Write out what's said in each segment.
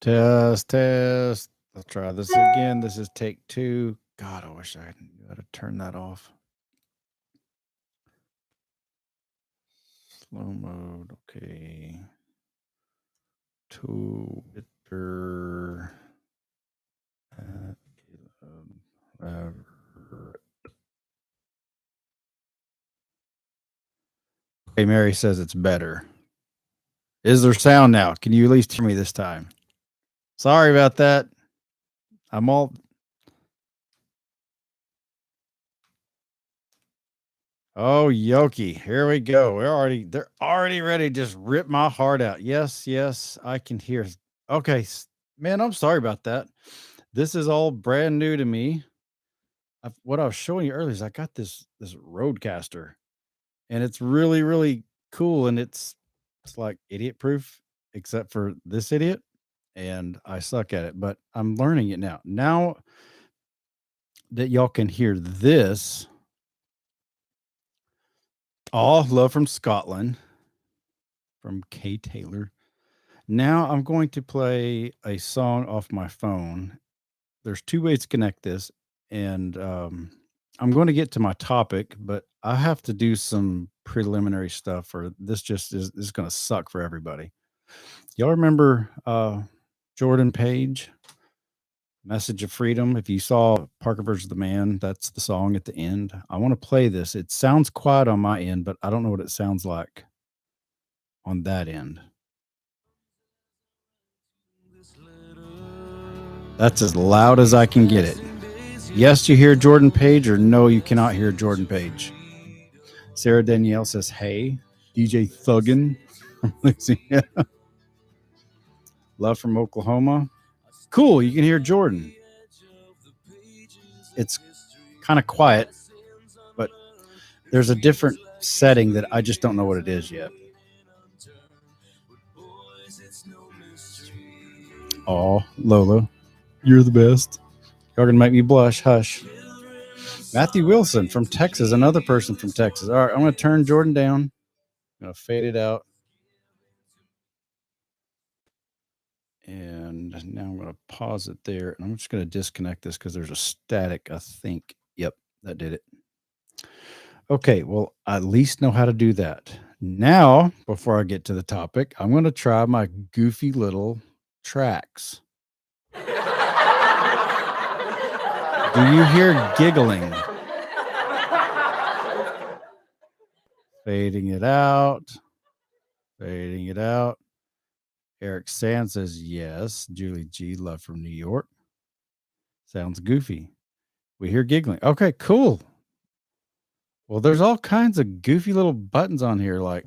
Test, test. Let's try this again. This is take 2. God, I wish I knew how to turn that off. Slow mode. Okay. Twitter. Hey, Mary says it's better. Is there sound now? Can you at least hear me this time? Sorry about that. I'm all. Oh, Yoki. Here we go. They're already ready to just rip my heart out. Yes, yes, I can hear. Okay, man, I'm sorry about that. This is all brand new to me. What I was showing you earlier is I got this Roadcaster, and it's really, really cool, and it's like idiot proof, except for this idiot, and I suck at it, but I'm learning it now. Now that y'all can hear this, all love from Scotland, from Kay Taylor. Now I'm going to play a song off my phone. There's 2 ways to connect this, and I'm going to get to my topic, but I have to do some preliminary stuff, or this just is going to suck for everybody. Y'all remember Jordan Page, Message of Freedom? If you saw Parker vs. the Man, that's the song at the end. I want to play this. It sounds quiet on my end, but I don't know what it sounds like on that end. That's as loud as I can get it. Yes, you hear Jordan Page, or no, you cannot hear Jordan Page. Sarah Danielle says, hey. DJ Thuggin from Louisiana. Love from Oklahoma. Cool, you can hear Jordan. It's kind of quiet, but there's a different setting that I just don't know what it is yet. Oh, Lola, you're the best. You're going to make me blush. Hush. Matthew Wilson from Texas, another person from Texas. All right, I'm going to turn Jordan down. I'm going to fade it out. And now I'm going to pause it there. And I'm just going to disconnect this because there's a static, I think. Yep, that did it. Okay, well, I at least know how to do that. Now, before I get to the topic, I'm going to try my goofy little tracks. Do you hear giggling? Fading it out. Fading it out. Eric Sand says yes. Julie G, love from New York. Sounds goofy. We hear giggling. Okay, cool. Well, there's all kinds of goofy little buttons on here, like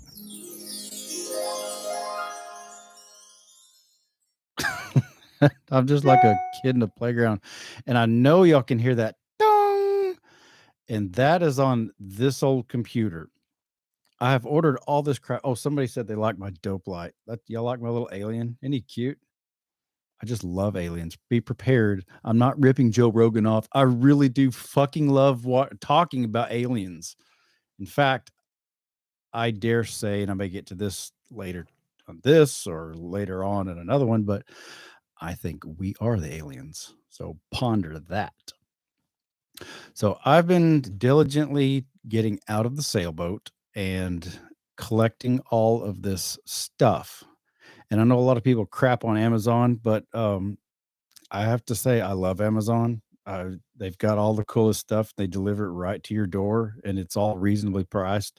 I'm just like a kid in the playground, and I know y'all can hear that dong, and that is on this old computer. I have ordered all this crap. Oh, somebody said they like my dope light. Y'all like my little alien? Isn't he cute? I just love aliens. Be prepared. I'm not ripping Joe Rogan off. I really do fucking love talking about aliens. In fact, I dare say, and I may get to this later on this or later on in another one, but I think we are the aliens. So ponder that. So I've been diligently getting out of the sailboat and collecting all of this stuff. And I know a lot of people crap on Amazon, but I have to say I love Amazon. They've got all the coolest stuff. They deliver it right to your door, and it's all reasonably priced.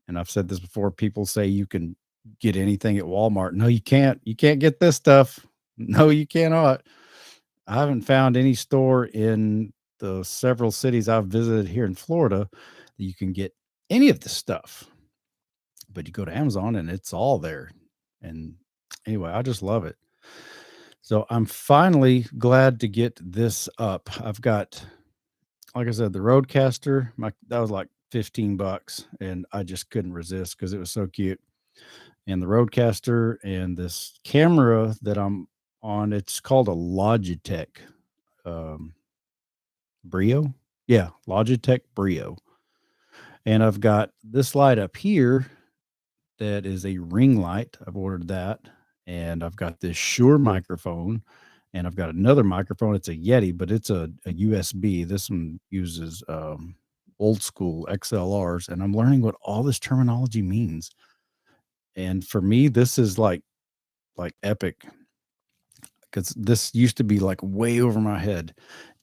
And I've said this before. People say you can get anything at Walmart. No, you can't. You can't get this stuff. No, you cannot. I haven't found any store in the several cities I've visited here in Florida that you can get any of this stuff. But you go to Amazon and it's all there. And anyway, I just love it. So I'm finally glad to get this up. I've got, like I said, the Roadcaster. That was like $15, and I just couldn't resist because it was so cute. And the Roadcaster and this camera that I'm on, it's called a Logitech Brio. Yeah, Logitech Brio. And I've got this light up here that is a ring light. I've ordered that. and I've got this Shure microphone, and I've got another microphone. It's a Yeti, but it's a USB. This one uses old school XLRs, and I'm learning what all this terminology means. And for me, this is like epic because this used to be like way over my head.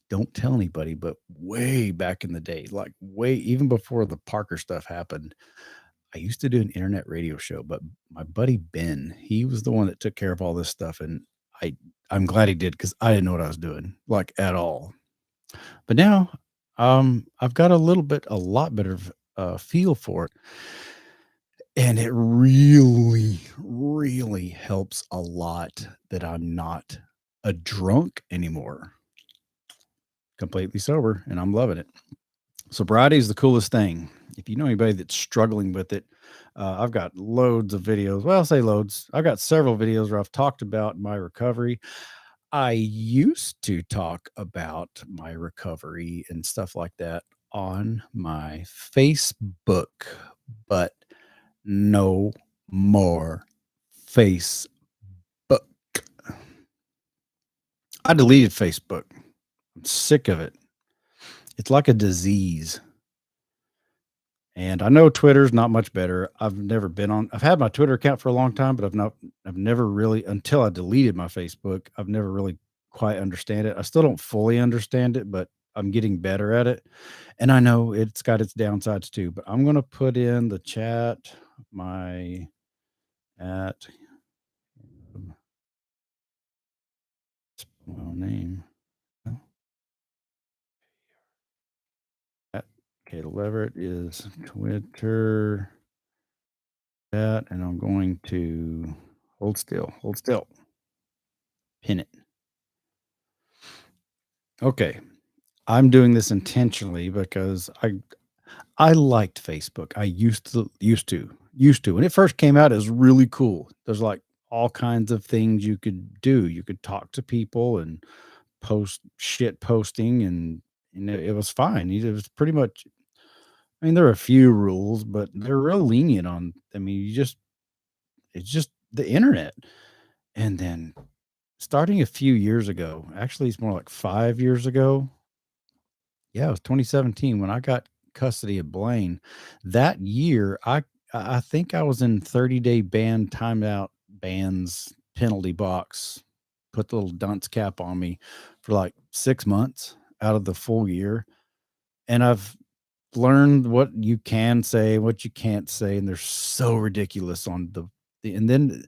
Don't tell anybody, but way back in the day, like way even before the Parker stuff happened, I used to do an internet radio show, but my buddy Ben, he was the one that took care of all this stuff, and I I'm glad he did because I didn't know what I was doing, like at all. But now, I've got a lot better feel for it, and it really, really helps a lot that I'm not a drunk anymore, completely sober, and I'm loving it. Sobriety is the coolest thing. If you know anybody that's struggling with it, I've got loads of videos. Well, I'll say loads. I've got several videos where I've talked about my recovery. I used to talk about my recovery and stuff like that on my Facebook, but no more Facebook. I deleted Facebook. I'm sick of it. It's like a disease. And I know Twitter's not much better. I've had my Twitter account for a long time, but I've never really, until I deleted my Facebook, I've never really quite understand it. I still don't fully understand it, but I'm getting better at it. And I know it's got its downsides too, but I'm going to put in the chat my at well name at okay, Leverett is Twitter chat, and I'm going to hold still, pin it. Okay. I'm doing this intentionally because I liked Facebook. I used to. When it first came out, it was really cool. There's like all kinds of things you could do. You could talk to people and post shit posting and it was fine. It was pretty much I mean, there are a few rules, but they're real lenient on I mean, it's just the internet. And then starting a few years ago, actually it's more like 5 years ago. Yeah, it was 2017 when I got custody of Blaine. That year, I think I was in 30-day ban timeout bans penalty box. Put the little dunce cap on me for like 6 months out of the full year, and I've learned what you can say, what you can't say, and they're so ridiculous on the and then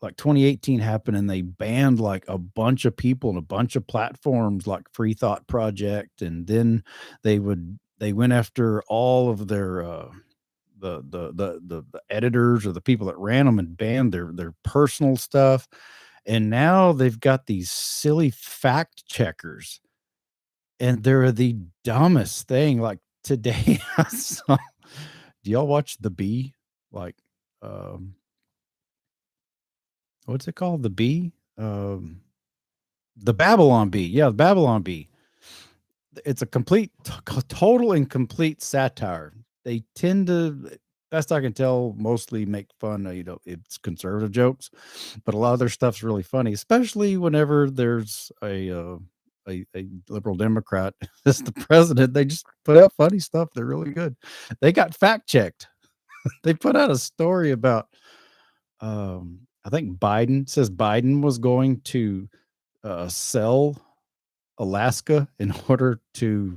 like 2018 happened and they banned like a bunch of people and a bunch of platforms like Free Thought Project, and then they went after all of their the editors or the people that ran them and banned their personal stuff, and now they've got these silly fact checkers and they're the dumbest thing. Like today I saw, do y'all watch The Bee? Like um what's it called? The Bee? The Babylon Bee. Yeah, the Babylon Bee. It's a total and complete satire. They tend to, best I can tell, mostly make fun of, it's conservative jokes, but a lot of their stuff's really funny, especially whenever there's a liberal Democrat as the president. They just put out funny stuff. They're really good. They got fact checked. They put out a story about, I think Biden says Biden was going to sell Alaska in order to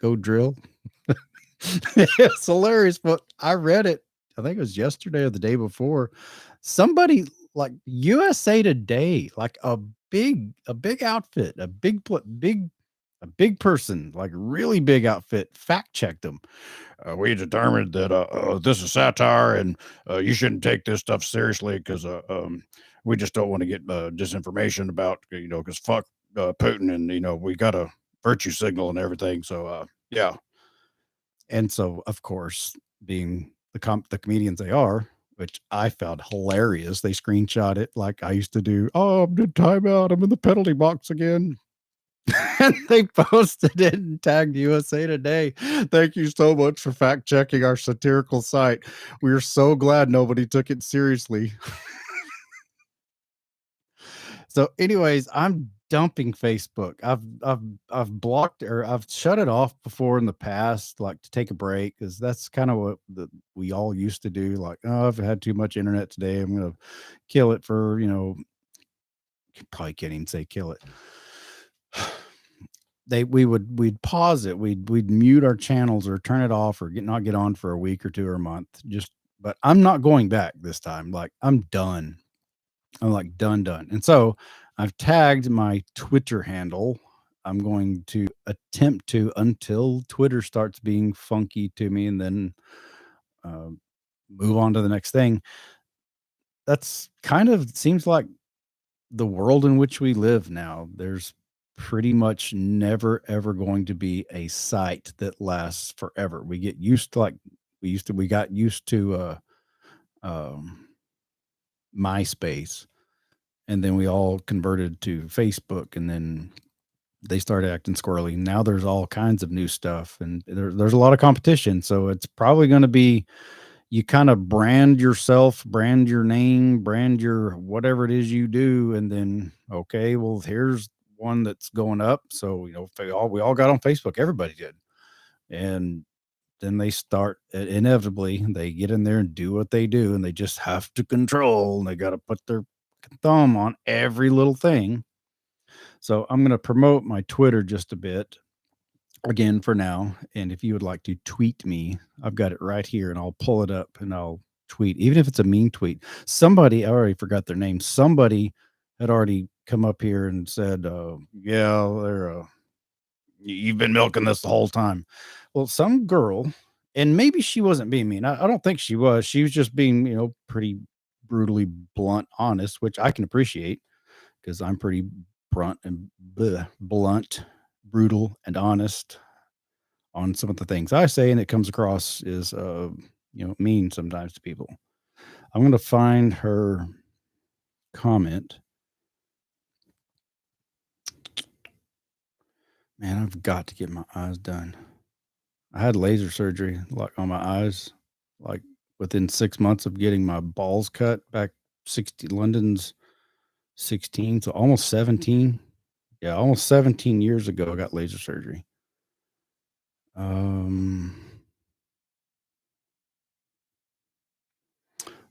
go drill. It's hilarious, but I read it. I think it was yesterday or the day before. Somebody like USA Today, like a big outfit, a big person, like really big outfit, fact checked them. We determined that this is satire and you shouldn't take this stuff seriously because we just don't want to get disinformation about because fuck Putin, and we got a virtue signal and everything. So yeah, and so of course, being the comedians they are, which I found hilarious, they screenshot it like I used to do. Oh, I'm in timeout. I'm in the penalty box again. And they posted it and tagged USA Today. Thank you so much for fact checking our satirical site. We are so glad nobody took it seriously. So, anyways, I'm dumping Facebook. I've blocked or I've shut it off before in the past, like to take a break, because that's kind of what we all used to do. Like, oh, I've had too much internet today. I'm gonna kill it for probably can't even say kill it. We'd pause it. We'd mute our channels or turn it off or not get on for a week or two or a month. But I'm not going back this time. Like I'm done. I'm like done. And so I've tagged my Twitter handle. I'm going to attempt to until Twitter starts being funky to me, and then uh, move on to the next thing. That's kind of seems like the world in which we live now. There's pretty much never ever going to be a site that lasts forever. We get used to we got used to um, MySpace, and then we all converted to Facebook, and then they started acting squirrely. Now there's all kinds of new stuff, and there's a lot of competition. So it's probably going to be you kind of brand yourself, brand your name, brand your whatever it is you do, and then okay, well here's one that's going up. So we all got on Facebook. Everybody did, and then they start inevitably they get in there and do what they do, and they just have to control. And they got to put their thumb on every little thing. So I'm going to promote my Twitter just a bit again for now. And if you would like to tweet me, I've got it right here and I'll pull it up and I'll tweet, even if it's a mean tweet. Somebody, I already forgot their name. Somebody had already come up here and said, yeah, you've been milking this the whole time. Well, some girl, and maybe she wasn't being mean. I don't think she was. She was just being, pretty brutally blunt, honest, which I can appreciate because I'm pretty blunt, brutal, and honest on some of the things I say, and it comes across as mean sometimes to people. I'm going to find her comment. Man, I've got to get my eyes done. I had laser surgery like on my eyes, like within 6 months of getting my balls cut back 60 London's 16, so almost 17. Yeah, almost 17 years ago, I got laser surgery.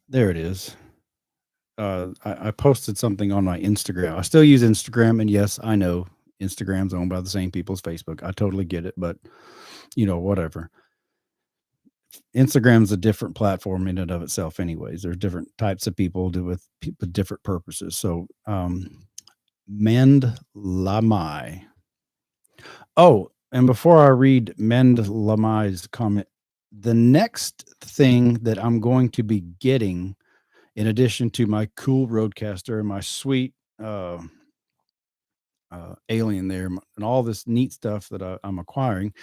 There it is. I posted something on my Instagram. I still use Instagram, and yes, I know Instagram's owned by the same people as Facebook. I totally get it, but whatever. Instagram's a different platform in and of itself, anyways. There's different types of people with different purposes. So, Mend Lamai. Oh, and before I read Mend Lamai's comment, the next thing that I'm going to be getting, in addition to my cool Roadcaster and my sweet Alien there and all this neat stuff that I'm acquiring,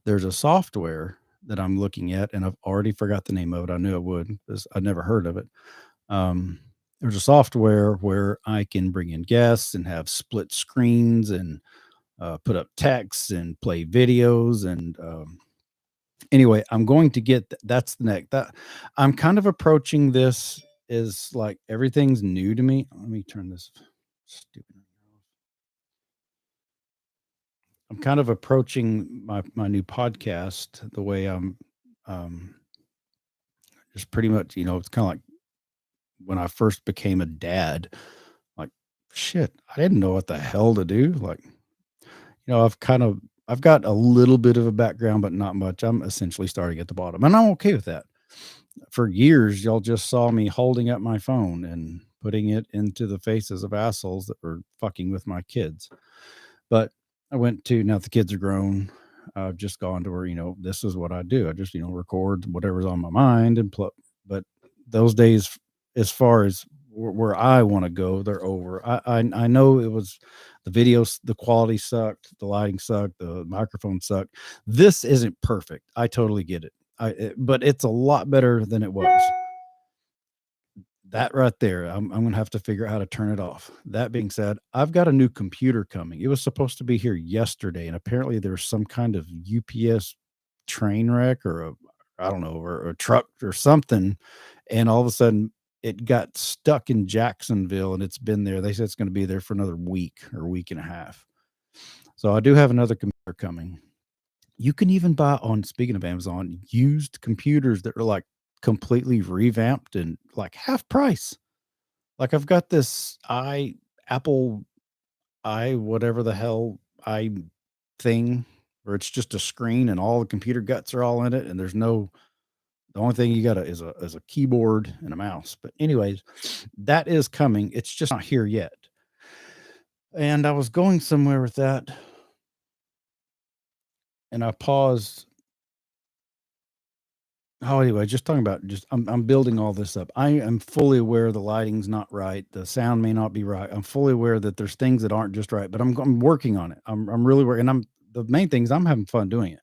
there's a software that I'm looking at, and I've already forgot the name of it. I knew I would because I'd never heard of it. There's a software where I can bring in guests and have split screens and put up texts and play videos. And anyway, I'm going to get that's the next. That I'm kind of approaching this is like everything's new to me. Let me turn this stupid. I'm kind of approaching my new podcast the way I'm um, just pretty much, it's kind of like when I first became a dad. Like, shit, I didn't know what the hell to do. Like, I've got a little bit of a background, but not much. I'm essentially starting at the bottom, and I'm okay with that. For years, y'all just saw me holding up my phone and putting it into the faces of assholes that were fucking with my kids. But I went to now the kids are grown. I've just gone to where, this is what I do. I just, record whatever's on my mind and plug. But those days, as far as where I want to go, they're over. I know it was the videos, the quality sucked, the lighting sucked, the microphone sucked. This isn't perfect. I totally get it. But it's a lot better than it was. That right there, I'm gonna have to figure out how to turn it off. That being said, I've got a new computer coming. It was supposed to be here yesterday, and apparently there's some kind of UPS train wreck or I don't know, or a truck or something. And all of a sudden it got stuck in Jacksonville, and it's been there. They said it's going to be there for another week or week and a half. So I do have another computer coming. You can even buy on, speaking of Amazon, used computers that are like completely revamped and like half price. Like I've got this Apple whatever the hell I thing where it's just a screen and all the computer guts are all in it, and there's no, the only thing you got is a keyboard and a mouse. But anyways, that is coming. It's just not here yet. And I was going somewhere with that, and I paused. Oh, anyway, just talking about, just I'm building all this up. I am fully aware the lighting's not right. The sound may not be right. I'm fully aware that there's things that aren't just right, but I'm working on it. I'm really working. And the main thing is I'm having fun doing it.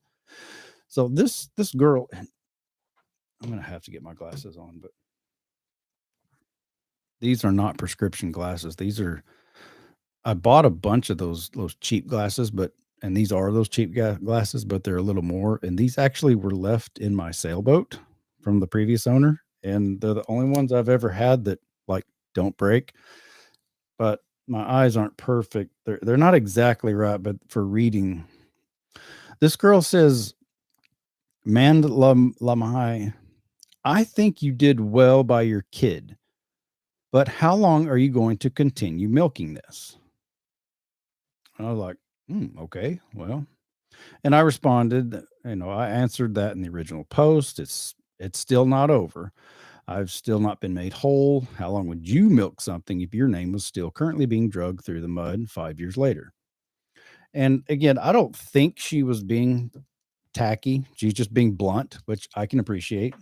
So this girl, I'm gonna have to get my glasses on, but these are not prescription glasses. These are, I bought a bunch of those cheap glasses, but, and these are those cheap glasses, but they're a little more. And these actually were left in my sailboat from the previous owner, and they're the only ones I've ever had that like don't break. But my eyes aren't perfect. They're not exactly right, but for reading, this girl says, "Man, Lamai, I think you did well by your kid, but how long are you going to continue milking this?" I was like, okay, well, and I responded, I answered that in the original post. It's still not over. I've still not been made whole. How long would you milk something if your name was still currently being dragged through the mud 5 years later? And again, I don't think she was being tacky. She's just being blunt, which I can appreciate.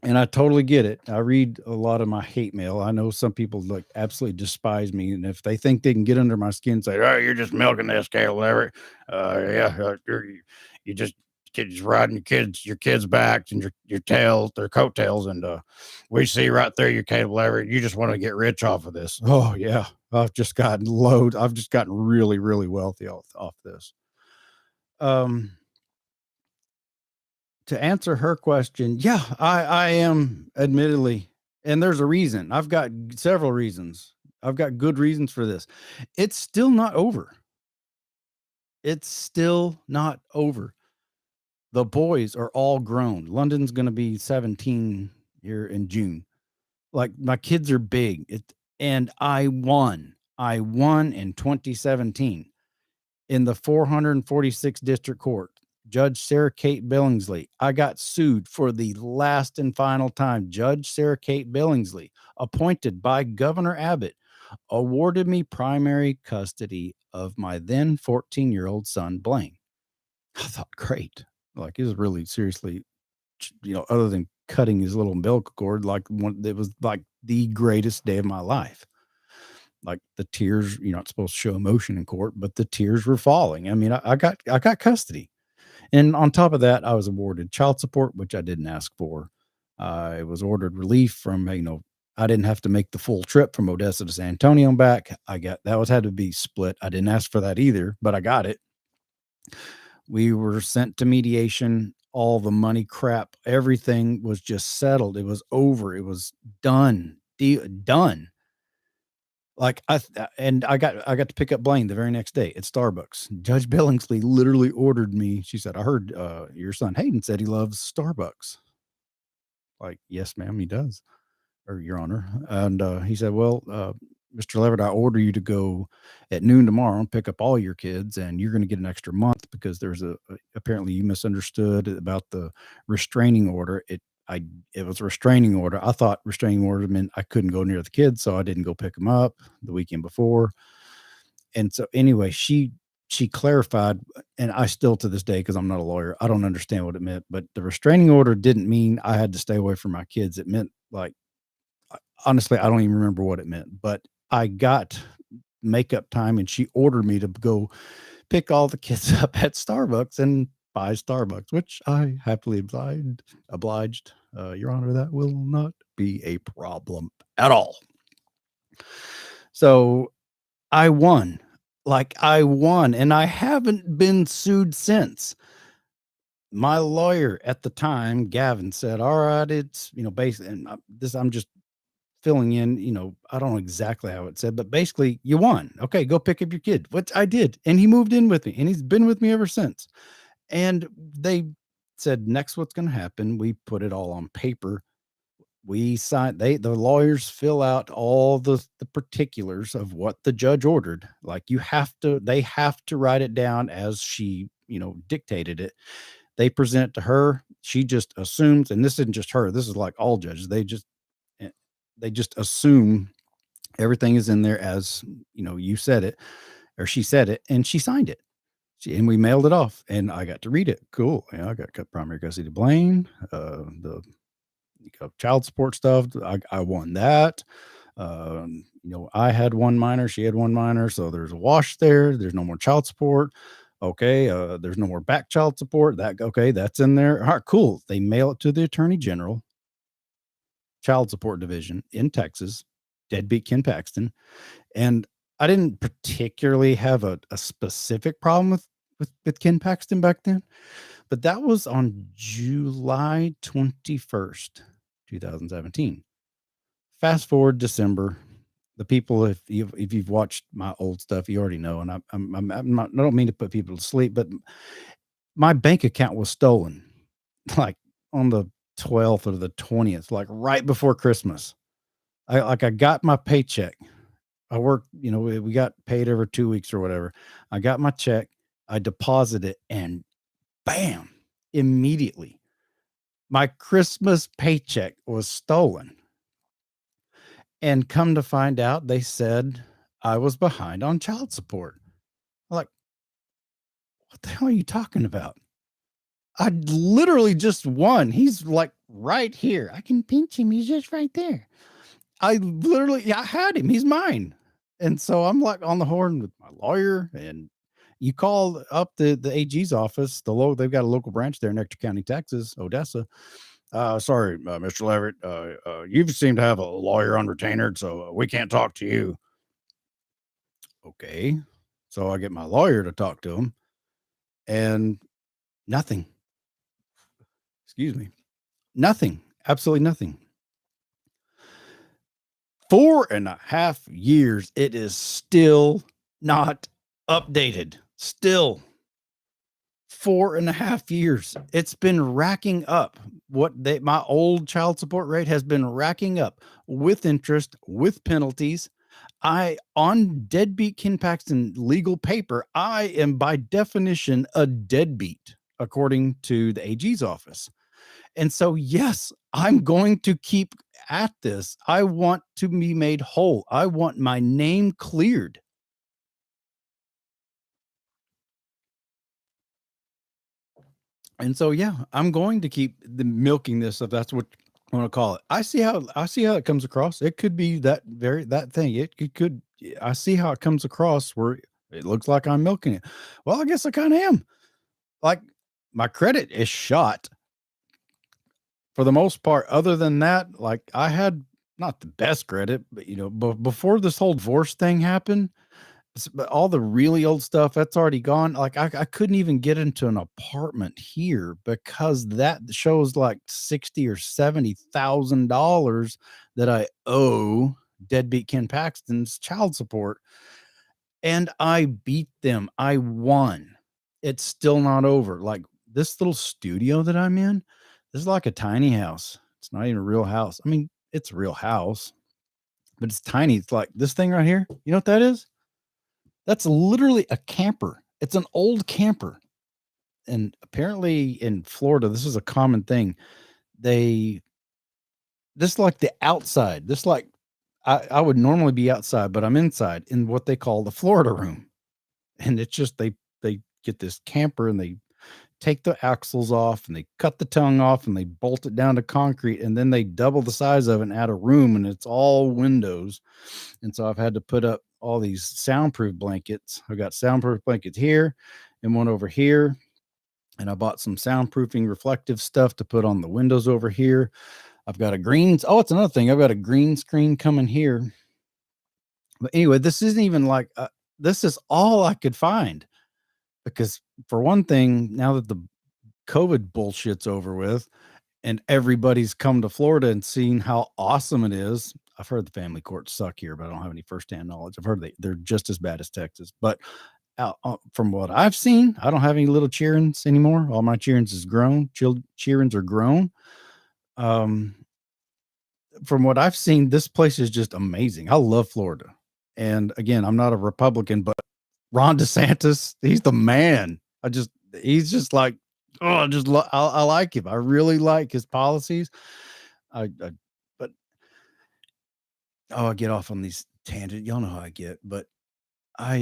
And I totally get it. I read a lot of my hate mail. I know some people like absolutely despise me, and if they think they can get under my skin, and say, "Oh, you're just milking this cow, whatever," yeah, you just kids riding your kids' backs and your tails, their coattails, and we see right through your cable, whatever. You just want to get rich off of this. Oh yeah, I've just gotten loads. I've just gotten really, really wealthy off this. Um, to answer her question, yeah, I am admittedly, and there's a reason. I've got several reasons. I've got good reasons for this. It's still not over. It's still not over. The boys are all grown. London's going to be 17 here in June. Like my kids are big. And I won. I won in 2017. In the 446th District Court, Judge Sarah Kate Billingsley. I got sued for the last and final time. Judge Sarah Kate Billingsley, appointed by Governor Abbott, awarded me primary custody of my then 14-year-old son, Blaine. I thought, great. Like, it was really seriously, other than cutting his little umbilical cord, like it was like the greatest day of my life. Like the tears, you're not supposed to show emotion in court, but the tears were falling. I mean, I got custody. And on top of that, I was awarded child support, which I didn't ask for. I was ordered relief from, I didn't have to make the full trip from Odessa to San Antonio and back. I got, that was had to be split. I didn't ask for that either, but I got it. We were sent to mediation. All the money crap, everything was just settled. It was over. It was done. Done. Like I got to pick up Blaine the very next day at Starbucks. Judge Billingsley literally ordered me. She said, "I heard your son Hayden said he loves Starbucks." Like, yes, ma'am, he does, or Your Honor. And he said, "Well, Mr. Leverett, I order you to go at noon tomorrow and pick up all your kids, and you're going to get an extra month because there's apparently you misunderstood about the restraining order. It was a restraining order. I thought restraining order meant I couldn't go near the kids, so I didn't go pick them up the weekend before. And so anyway, she clarified, and I still to this day, because I'm not a lawyer, I don't understand what it meant. But the restraining order didn't mean I had to stay away from my kids. It meant like, honestly, I don't even remember what it meant. But I got makeup time, and she ordered me to go pick all the kids up at Starbucks and buy Starbucks, which I happily obliged. Your Honor, that will not be a problem at all. So I won. Like, I won, and I haven't been sued since. My lawyer at the time, Gavin, said, "All right, it's, basically," and I'm just filling in, I don't know exactly how it said, but basically, you won. Okay, go pick up your kid. Which I did, and he moved in with me, and he's been with me ever since. And they said, next, what's going to happen? We put it all on paper. We sign. The lawyers fill out all the particulars of what the judge ordered. Like they have to write it down as she, dictated it. They present it to her. She just assumes, and this isn't just her. This is like all judges. Eh, they just assume everything is in there as you said it, or she said it, and she signed it. And we mailed it off, and I got to read it. Cool. Yeah, I got primary custody of Blaine. The child support stuff. I won that. I had one minor, she had one minor, so there's a wash there. There's no more child support. Okay, there's no more back child support. That's in there. All right, cool. They mail it to the Attorney General, Child Support Division in Texas, deadbeat Ken Paxton. And I didn't particularly have a specific problem with Ken Paxton back then, but that was on July 21st, 2017. Fast forward December. The people, if you've watched my old stuff, you already know, and I'm not, I don't mean to put people to sleep, but my bank account was stolen, like on the 12th or the 20th, like right before Christmas. I got my paycheck. I worked, we got paid every 2 weeks or whatever. I got my check, I deposited it, and bam, immediately my Christmas paycheck was stolen. And come to find out, they said I was behind on child support. Like, what the hell are you talking about? I literally just won. He's like right here. I can pinch him. He's just right there. I had him. He's mine. And so I'm like on the horn with my lawyer, and you call up the AG's office. They've got a local branch there in Ector County, Texas, Odessa. Sorry, Mr. Leverett. You seem to have a lawyer on retainer, so we can't talk to you. Okay. So I get my lawyer to talk to him, and nothing. Excuse me. Nothing. Absolutely nothing. 4.5 years. It is still not updated. Still 4.5 years. It's been racking up. My old child support rate has been racking up with interest, with penalties. On deadbeat Ken Paxton legal paper, I am by definition a deadbeat, according to the AG's office. And so, yes, I'm going to keep at this. I want to be made whole. I want my name cleared. And so, yeah, I'm going to keep the milking this, if that's what I want to call it. I see how it comes across. It could be that thing. It could. I see how it comes across where it looks like I'm milking it. Well, I guess I kind of am. Like, my credit is shot for the most part. Other than that, like, I had not the best credit, but before this whole divorce thing happened, but all the really old stuff that's already gone. Like, I couldn't even get into an apartment here because that shows like $60,000 or $70,000 that I owe deadbeat Ken Paxton's child support. And I beat them. I won. It's still not over. Like, this little studio that I'm in, this is like a tiny house. It's not even a real house. I mean, it's a real house, but it's tiny. It's like this thing right here. You know what that is? That's literally a camper. It's an old camper. And apparently in Florida, this is a common thing. This like the outside. This like I would normally be outside, but I'm inside in what they call the Florida room. And it's just they get this camper, and they take the axles off, and they cut the tongue off, and they bolt it down to concrete, and then they double the size of it and add a room, and it's all windows. And so I've had to put up all these soundproof blankets. I've got soundproof blankets here and one over here. And I bought some soundproofing reflective stuff to put on the windows over here. I've got it's another thing. I've got a green screen coming here. But anyway, this isn't even like, this is all I could find, because for one thing, now that the COVID bullshit's over with and everybody's come to Florida and seen how awesome it is, I've heard the family courts suck here, but I don't have any firsthand knowledge. I've heard they're just as bad as Texas. But from what I've seen, I don't have any little cheerings anymore. All my cheerings is grown. Cheerings are grown. Um, from what I've seen, this place is just amazing. I love Florida. And again, I'm not a Republican, but Ron DeSantis, he's the man. He's just like, oh, I like him. I really like his policies. I but I get off on these tangents. Y'all know how I get, but I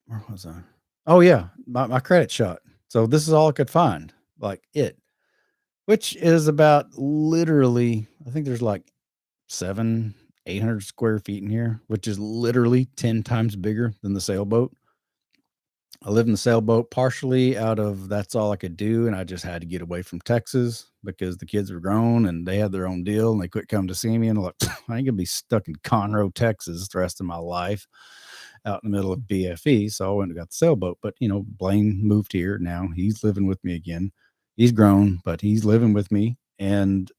where was I? Oh yeah, my credit shot. So this is all I could find, which is about literally, I think there's like 800 square feet in here, which is literally 10 times bigger than the sailboat. I live in the sailboat partially out of that's all I could do. And I just had to get away from Texas because the kids were grown and they had their own deal and they quit coming to see me. And I'm like, I ain't gonna be stuck in Conroe, Texas the rest of my life out in the middle of BFE. So I went and got the sailboat. But Blaine moved here now. He's living with me again. He's grown, but he's living with me. And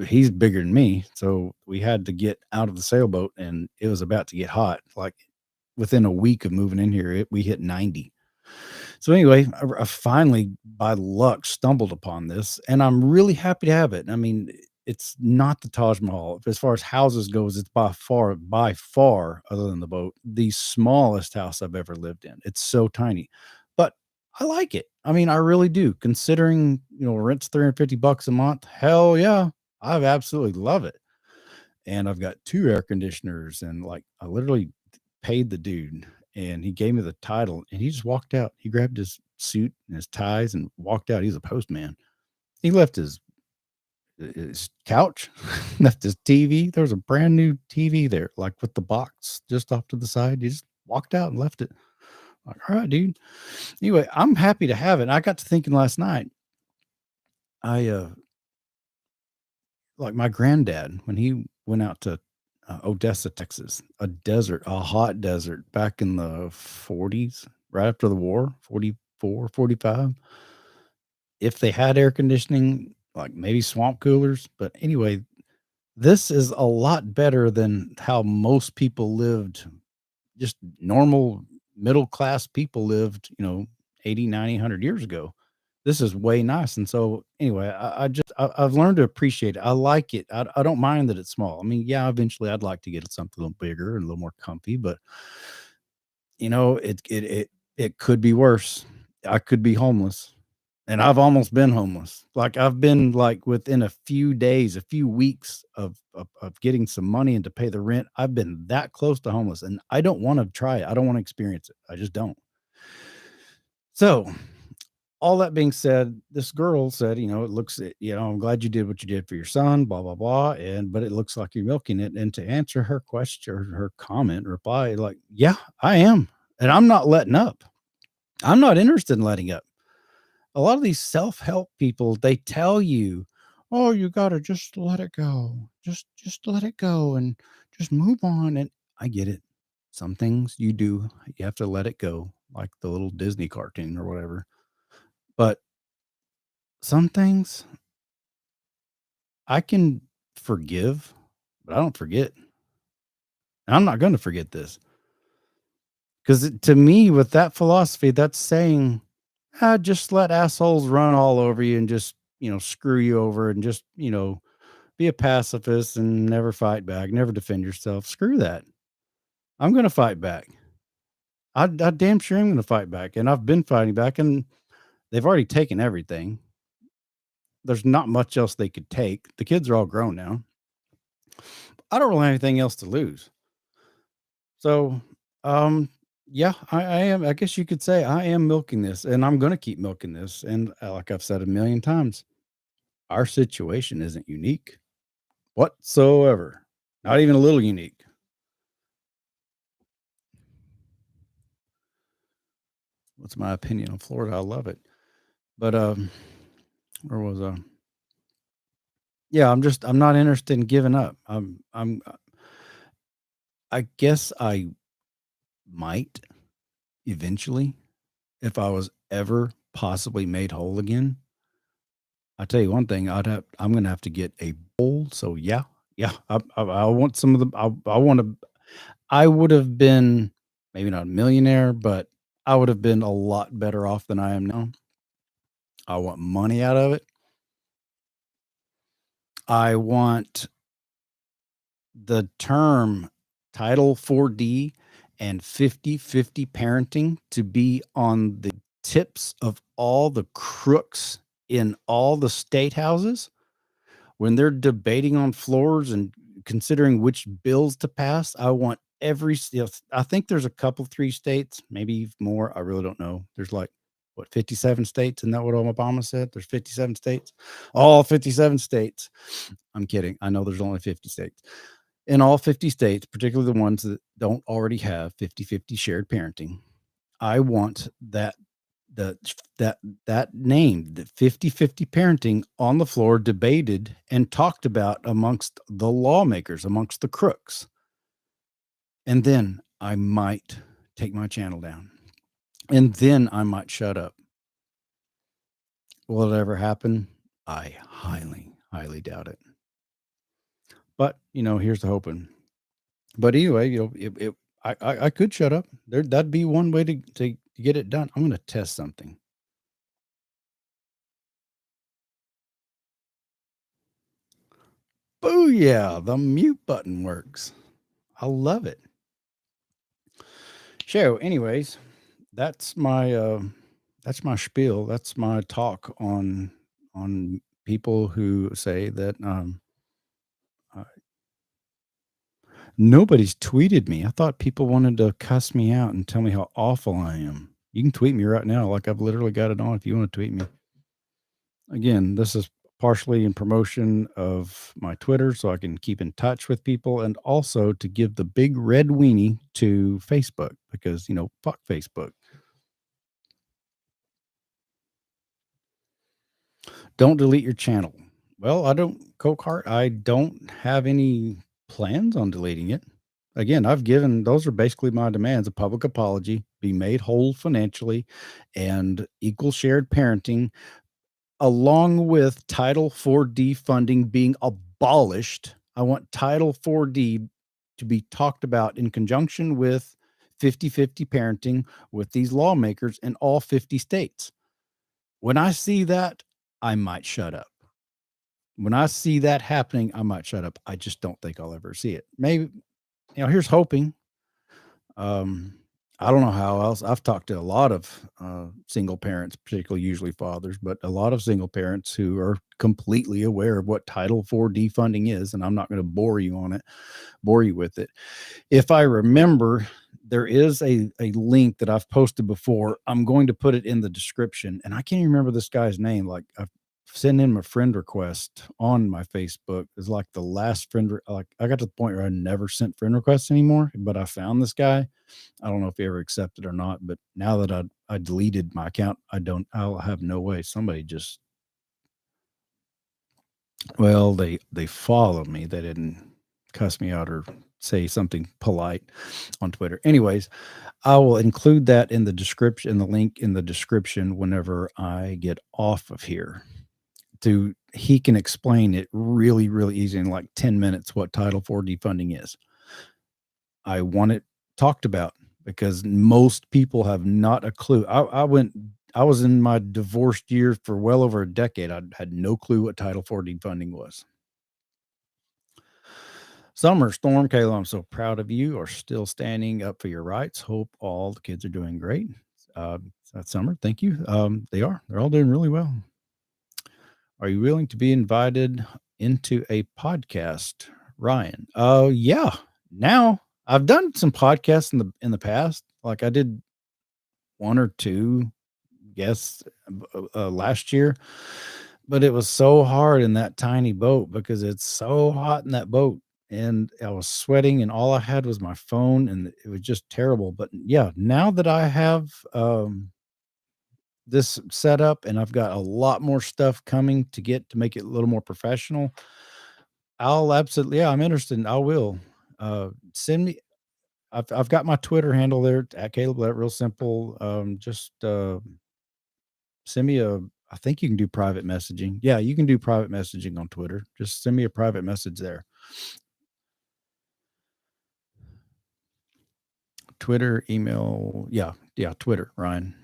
he's bigger than me. So we had to get out of the sailboat and it was about to get hot. Like within a week of moving in here, we hit 90. So anyway, I finally, by luck, stumbled upon this, and I'm really happy to have it. I mean, it's not the Taj Mahal. As far as houses goes, it's by far, other than the boat, the smallest house I've ever lived in. It's so tiny, but I like it. I mean, I really do. Considering rent's $350 a month, hell yeah, I absolutely love it. And I've got 2 air conditioners, and I literally paid the dude and he gave me the title and he just walked out. He grabbed his suit and his ties and walked out. He's a postman. He left his couch, left his TV. There was a brand new TV there, with the box just off to the side. He just walked out and left it. Like, all right, dude. Anyway, I'm happy to have it. And I got to thinking last night, my granddad, when he went out to Odessa, Texas, a hot desert back in the 40s, right after the war, 44, 45. If they had air conditioning, maybe swamp coolers. But anyway, this is a lot better than how most people lived, just normal middle class people lived, 80, 90, 100 years ago. This is way nice. And so anyway, I've learned to appreciate it. I like it. I don't mind that it's small. I mean, yeah, eventually I'd like to get something a little bigger and a little more comfy, but it could be worse. I could be homeless. And I've almost been homeless. I've been within a few days, a few weeks of getting some money and to pay the rent. I've been that close to homeless and I don't want to try it. I don't want to experience it. I just don't. So all that being said, this girl said, I'm glad you did what you did for your son, blah, blah, blah. But it looks like you're milking it. And to answer her question, her comment, reply, yeah, I am. And I'm not letting up. I'm not interested in letting up. A lot of these self-help people, they tell you, oh, you got to just let it go. Just let it go and just move on. And I get it. Some things you have to let it go, like the little Disney cartoon or whatever. But some things I can forgive, but I don't forget. And I'm not going to forget this. Because to me, with that philosophy, that's saying, just let assholes run all over you and just, screw you over and just, be a pacifist and never fight back, never defend yourself. Screw that. I'm going to fight back. I damn sure am going to fight back. And I've been fighting back and they've already taken everything. There's not much else they could take. The kids are all grown now. I don't really have anything else to lose. So, yeah, I am. I guess you could say I am milking this and I'm going to keep milking this. And like I've said a million times, our situation isn't unique whatsoever. Not even a little unique. What's my opinion on Florida? I love it. But where was I? Yeah, I'm not interested in giving up. I guess I might eventually, if I was ever possibly made whole again. I tell you one thing, I'm gonna have to get a bowl. So yeah, Yeah, I want some of the I wanna I would have been maybe not a millionaire, but I would have been a lot better off than I am now. I want money out of it. I want the term Title 4D and 50/50 parenting to be on the tips of all the crooks in all the state houses when they're debating on floors and considering which bills to pass. I want I think there's a couple, 3 states, maybe more. I really don't know. There's like, what, 57 states? Isn't that what Obama said? There's 57 states. All 57 states. I'm kidding. I know there's only 50 states. In all 50 states, particularly the ones that don't already have 50/50 shared parenting, I want the that that name, the 50/50 parenting on the floor debated and talked about amongst the lawmakers, amongst the crooks. And then I might take my channel down. And then I might shut up. Will it ever happen? I highly, highly doubt it. But, here's the hoping. But anyway, I could shut up. That'd be one way to get it done. I'm gonna test something. Booyah! The mute button works. I love it. So, anyways, that's my spiel. That's my talk on people who say that uh, nobody's tweeted me. I thought people wanted to cuss me out and tell me how awful I am. You can tweet me right now, like I've literally got it on. If you want to tweet me, again, this is partially in promotion of my Twitter so I can keep in touch with people and also to give the big red weenie to Facebook because, fuck Facebook. Don't delete your channel. Well, I don't, Coke Heart, I don't have any plans on deleting it. Again, I've given those are basically my demands: a public apology, be made whole financially, and equal shared parenting, along with Title 4D funding being abolished. I want Title 4D to be talked about in conjunction with 50/50 parenting with these lawmakers in all 50 states. When I see that, I might shut up. When I see that happening, I might shut up. I just don't think I'll ever see it. Maybe, here's hoping. Um, I don't know how else. I've talked to a lot of single parents, particularly usually fathers, but a lot of single parents who are completely aware of what Title 4D funding is. And I'm not going to bore you with it. If I remember, there is a link that I've posted before. I'm going to put it in the description. And I can't even remember this guy's name. Like, I've sent him a friend request on my Facebook. It's like the last like I got to the point where I never sent friend requests anymore, but I found this guy. I don't know if he ever accepted or not, but now that I deleted my account, I'll have no way. Somebody just, well, they followed me. They didn't cuss me out or say something polite on Twitter. Anyways, I will include that in the description, the link in the description whenever I get off of here. He can explain it really, really easy in like 10 minutes what Title 4D funding is. I want it talked about because most people have not a clue. I was in my divorced year for well over a decade. I had no clue what Title 4D funding was. Summer Storm, Kayla, I'm so proud of you. Are still standing up for your rights. Hope all the kids are doing great. That's Summer. Thank you. They are. They're all doing really well. Are you willing to be invited into a podcast, Ryan? Oh, yeah. Now I've done some podcasts in the past. Like I did one or two guests last year, but it was so hard in that tiny boat because it's so hot in that boat. And I was sweating, and all I had was my phone, and it was just terrible. But yeah, now that I have this set up and I've got a lot more stuff coming to make it a little more professional, I'll absolutely, yeah, I'm interested. I will send me. I've got my Twitter handle there at Caleb Leverett, real simple. Just send me I think you can do private messaging. Yeah, you can do private messaging on Twitter. Just send me a private message there. Twitter, email. Yeah. Yeah. Twitter, Ryan.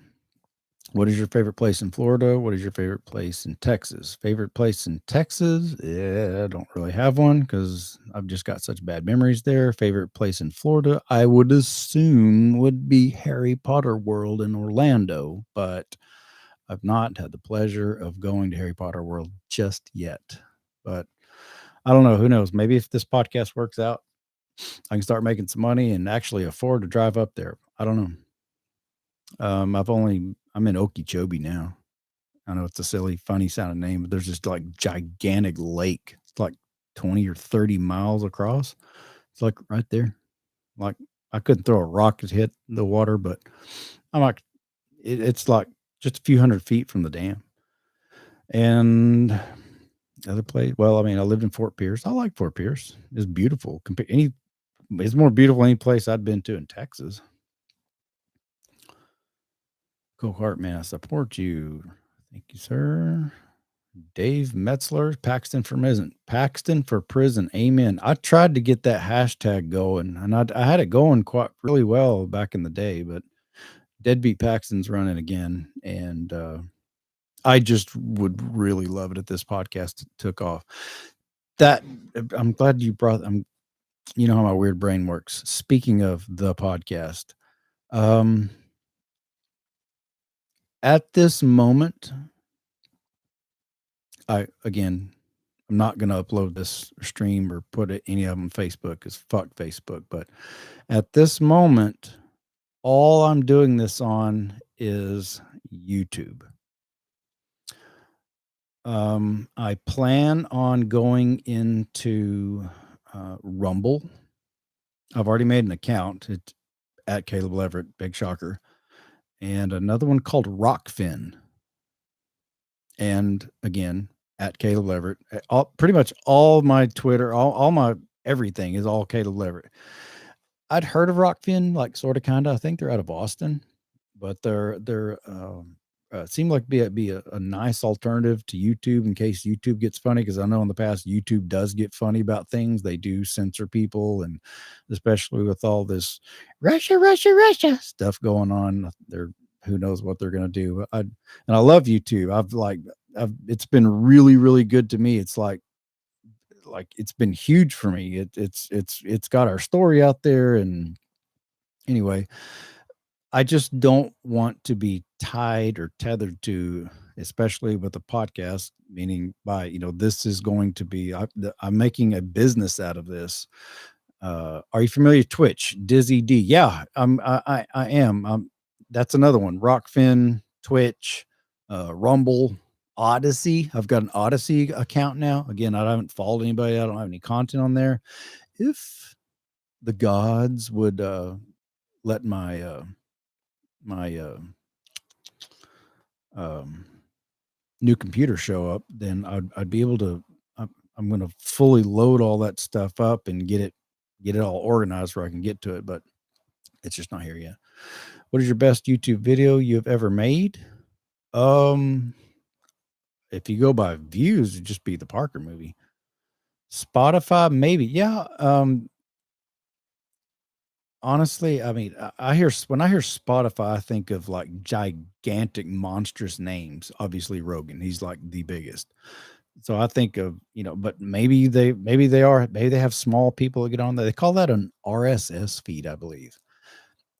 What is your favorite place in Florida? What is your favorite place in Texas? Favorite place in Texas? Yeah, I don't really have one because I've just got such bad memories there. Favorite place in Florida, I would assume would be Harry Potter World in Orlando, but I've not had the pleasure of going to Harry Potter World just yet. But I don't know. Who knows? Maybe if this podcast works out, I can start making some money and actually afford to drive up there. I don't know. I'm in Okeechobee now. I know it's a silly, funny sounding name, but there's this like gigantic lake. It's like 20 or 30 miles across. It's like right there. Like I couldn't throw a rock to hit the water, but I'm like, it's like just a few hundred feet from the dam. And the other place, well, I mean, I lived in Fort Pierce. I like Fort Pierce. It's beautiful. It's more beautiful than any place I'd been to in Texas. Cool heart, man. I support you. Thank you, sir. Dave Metzler, Paxton for prison. Amen. I tried to get that hashtag going, and I had it going quite really well back in the day, but Deadbeat Paxton's running again, and I just would really love it if this podcast took off. That I'm glad you brought. You know how my weird brain works. Speaking of the podcast, um, at this moment, I'm not going to upload this stream or put any of them on Facebook because fuck Facebook. But at this moment, all I'm doing this on is YouTube. I plan on going into Rumble. I've already made an account. It's at Caleb Leverett, big shocker. And another one called Rockfin. And again, at Caleb Leverett. Pretty much all my Twitter, all my everything is all Caleb Leverett. I'd heard of Rockfin, like sort of, kind of. I think they're out of Austin, but they're seem like be a nice alternative to YouTube in case YouTube gets funny. Because I know in the past YouTube does get funny about things. They do censor people, and especially with all this Russia stuff going on, they're who knows what they're going to do. And I love YouTube. It's been really, really good to me. It's like it's been huge for me. It's got our story out there. And anyway, I just don't want to be tied or tethered to, especially with a podcast, meaning by, this is going to be, I'm making a business out of this. Are you familiar with Twitch? Dizzy D. Yeah, I am. That's another one. Rockfin, Twitch, Rumble, Odyssey. I've got an Odyssey account now. Again, I haven't followed anybody. I don't have any content on there. If the gods would let my new computer show up, then I'd be able to. I'm going to fully load all that stuff up and get it all organized where I can get to it. But it's just not here yet. What is your best YouTube video you've ever made? If you go by views, it'd just be the Parker movie. Spotify, maybe. Yeah. Honestly, I mean, when I hear Spotify, I think of like gigantic, monstrous names. Obviously, Rogan, he's like the biggest. So I think of, but maybe they have small people that get on there. They call that an RSS feed, I believe.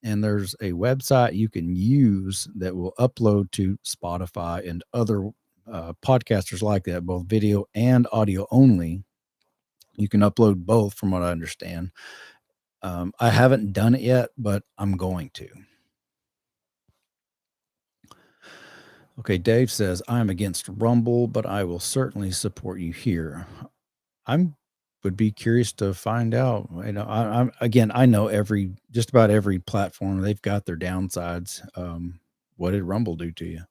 And there's a website you can use that will upload to Spotify and other podcasters like that, both video and audio only. You can upload both, from what I understand. I haven't done it yet, but I'm going to. Okay, Dave says, I'm against Rumble, but I will certainly support you here. Would be curious to find out. I know just about every platform, they've got their downsides. What did Rumble do to you?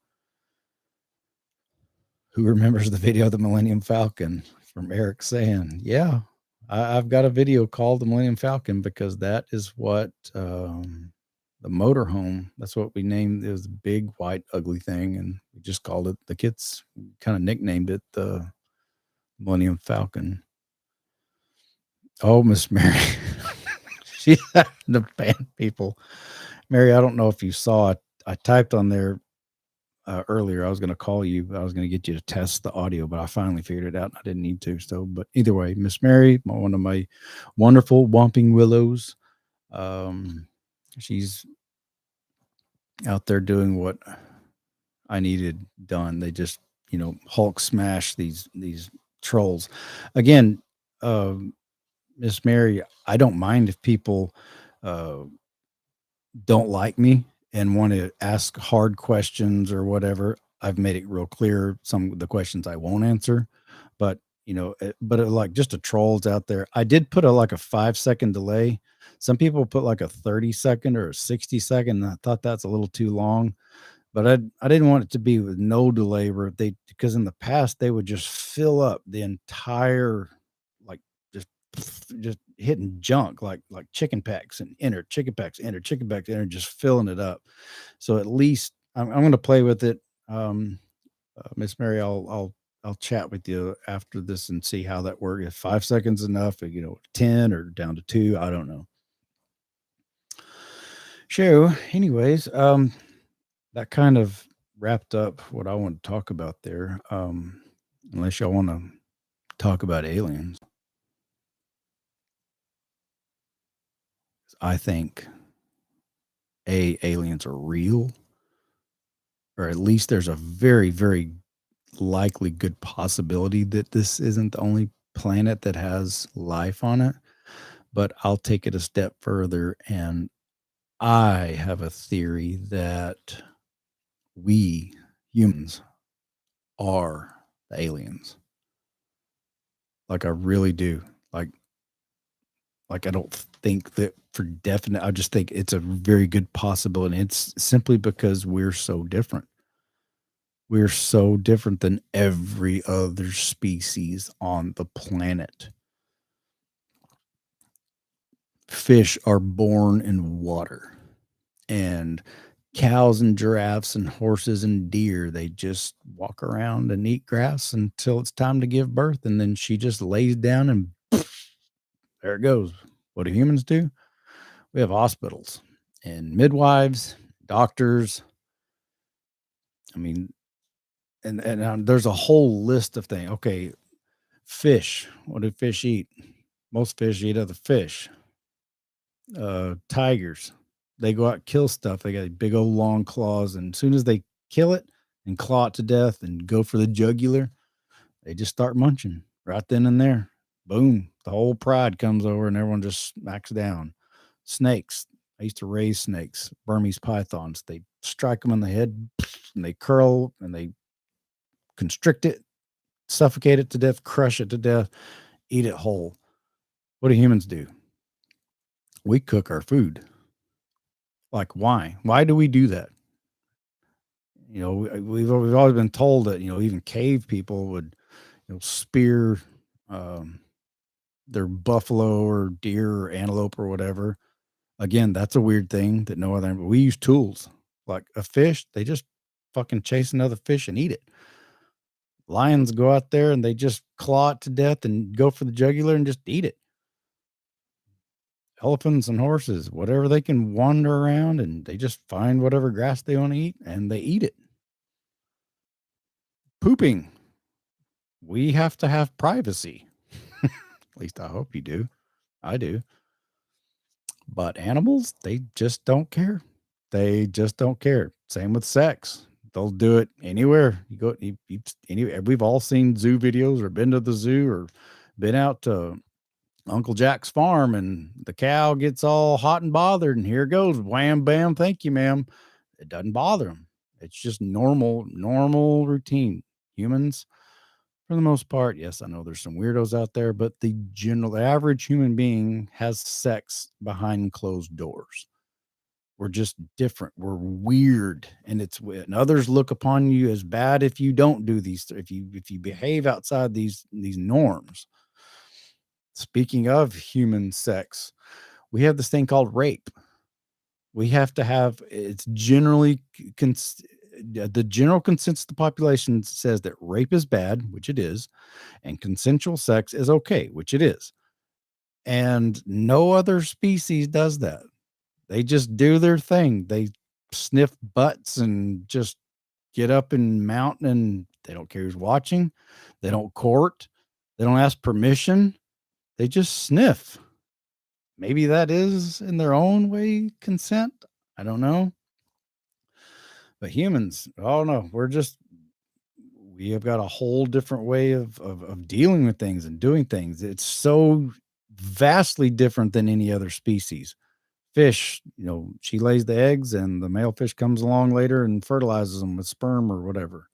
Who remembers the video of the Millennium Falcon? From Eric saying, yeah, I've got a video called the Millennium Falcon because that is what the motorhome, that's what we named. It was a big, white, ugly thing. And we just called it, the kids kind of nicknamed it the Millennium Falcon. Oh, Miss Mary. She's having to ban people. Mary, I don't know if you saw it. I typed on there earlier. I was going to call you. I was going to get you to test the audio, but I finally figured it out. I didn't need to. So, but either way, Miss Mary, one of my wonderful Whomping Willows, um, she's out there doing what I needed done. They just, Hulk smash these trolls. Again, Miss Mary, I don't mind if people uh, don't like me and want to ask hard questions or whatever. I've made it real clear some of the questions I won't answer, but like just a trolls out there. I did put like a 5 second delay. Some people put like a 30 second or a 60 second. And I thought that's a little too long, but I didn't want it to be with no delay where because in the past they would just fill up the entire, like, just just hitting junk like chicken packs and enter chicken packs enter chicken packs enter, just filling it up. So at least I'm going to play with it. Miss Mary, I'll chat with you after this and see how that works. If 5 seconds enough, 10 or down to two, I don't know. So, anyways, that kind of wrapped up what I want to talk about there. Unless y'all want to talk about aliens, I think aliens are real, or at least there's a very, very likely good possibility that this isn't the only planet that has life on it. But I'll take it a step further, and I have a theory that we humans are the aliens. Like I really do. Like I don't think that for definite. I just think it's a very good possibility. It's simply because we're so different. We're so different than every other species on the planet. Fish are born in water, and cows and giraffes and horses and deer, they just walk around and eat grass until it's time to give birth, and then she just lays down and there it goes. What do humans do? We have hospitals and midwives, doctors. I mean, and there's a whole list of things. Okay, fish. What do fish eat? Most fish eat other fish. Tigers, they go out and kill stuff. They got big old long claws, and as soon as they kill it and claw it to death and go for the jugular, they just start munching right then and there. Boom, the whole pride comes over, and everyone just smacks down. Snakes. I used to raise snakes, Burmese pythons. They strike them in the head, and they curl and they constrict it, suffocate it to death, crush it to death, eat it whole. What do humans do? We cook our food. Like, why? Why do we do that? We've always been told that even cave people would spear um, their buffalo or deer or antelope or whatever. Again, that's a weird thing that no other. But we use tools like a fish. They just fucking chase another fish and eat it. Lions go out there and they just claw it to death and go for the jugular and just eat it. Elephants and horses, whatever, they can wander around and they just find whatever grass they want to eat and they eat it. Pooping. We have to have privacy. At least I hope you do. I do. But animals, they just don't care. They just don't care. Same with sex. They'll do it anywhere. You go anywhere. We've all seen zoo videos or been to the zoo or been out to Uncle Jack's farm and the cow gets all hot and bothered and here it goes. Wham, bam. Thank you, ma'am. It doesn't bother them. It's just normal routine. Humans, for the most part, yes, I know there's some weirdos out there, but the average human being has sex behind closed doors. We're just different. We're weird, and and others look upon you as bad if you don't do these. If you behave outside these norms. Speaking of human sex, we have this thing called rape. We have to have. It's generally the general consensus of the population says that rape is bad, which it is, and consensual sex is okay, which it is. And no other species does that. They just do their thing. They sniff butts and just get up and mount, and they don't care who's watching. They don't court. They don't ask permission. They just sniff. Maybe that is in their own way consent. I don't know. But humans, oh no, we have got a whole different way of dealing with things and doing things. It's so vastly different than any other species. Fish, she lays the eggs and the male fish comes along later and fertilizes them with sperm or whatever.